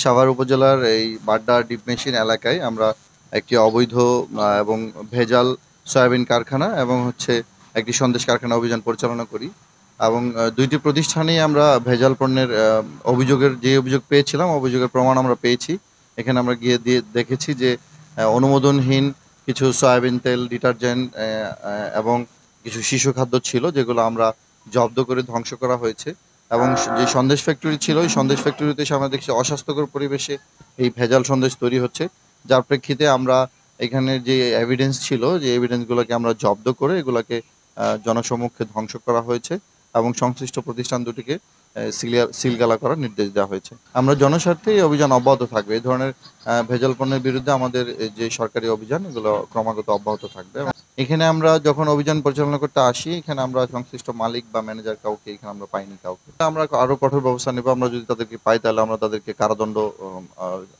সাভার উপজেলার এই Badda deep machine এলাকায় আমরা একটি অবৈধ এবং ভেজাল সয়াবিন কারখানা এবং একটি সন্দেশ কারখানা অভিযান পরিচালনা করি এবং দুইটি প্রতিষ্ঠানেই আমরা ভেজাল পণ্যের যে অভিযোগ পেয়েছিলাম অভিযোগের প্রমাণ আমরা পেয়েছি। এখানে আমরা গিয়ে দেখেছি যে অনুমোদনহীন কিছু সয়াবিন তেল, ডিটারজেন্ট এবং কিছু শিশু খাদ্য ছিল, যেগুলো আমরা জব্দ করে ধ্বংস করা হয়েছে। এবং যে সন্দেশ ফ্যাক্টরি ছিল, ওই সন্দেশ ফ্যাক্টরিতে আমরা দেখছি অস্বাস্থ্যকর পরিবেশে এই ভেজাল সন্দেশ তৈরি হচ্ছে, যার প্রেক্ষিতে আমরা এখানে যে এভিডেন্স ছিল, যে এভিডেন্সগুলোকে আমরা জব্দ করে এগুলোকে জনসম্মুখে ধ্বংস করা হয়েছে এবং সংশ্লিষ্ট প্রতিষ্ঠান দুটিকে সিলগালা করার নির্দেশ দেওয়া হয়েছে। আমরা জনস্বার্থে এই অভিযান অব্যাহত থাকবে। এই ধরনের ভেজাল পণ্যের বিরুদ্ধে আমাদের যে সরকারি অভিযান, এগুলো ক্রমাগত অব্যাহত থাকবে। এখানে আমরা যখন অভিযান পরিচালনা করতে আসি, এখানে আমরা সংশ্লিষ্ট মালিক বা ম্যানেজার কাউকে এখানে আমরা পাইনি কাউকে। আমরা আরো কঠোর ব্যবস্থা নেব। আমরা যদি তাদেরকে পাই, তাহলে আমরা তাদেরকে কারাদণ্ড,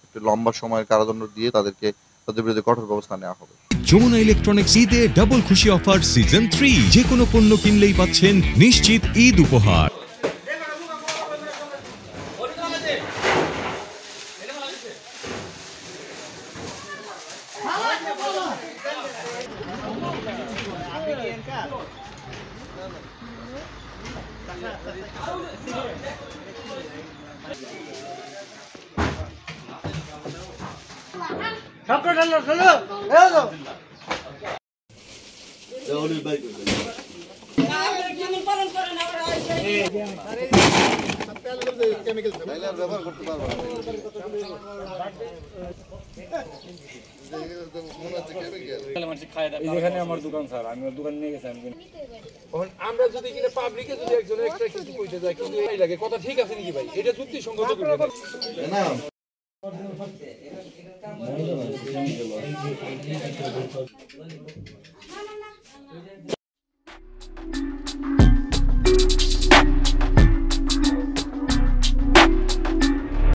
একটু লম্বা সময়ের কারাদণ্ড দিয়ে তাদের বিরুদ্ধে কঠোর ব্যবস্থা নেওয়া হবে। যমুনা ইলেকট্রনিক্স ঈদে ডাবল খুশি অফার সিজন 3, যে কোনো পণ্য কিনলেই পাচ্ছেন নিশ্চিত ঈদ উপহার। এখানে আমার দোকান স্যার, আমি দোকান নিয়ে গেছি। আমরা যদি কিনা পাবলিকে যদি একজন একটা কিছু কইতে যায়, কিন্তু এই লাগে কথা ঠিক আছে নাকি ভাই, এটা যুক্তি সঙ্গত করে না।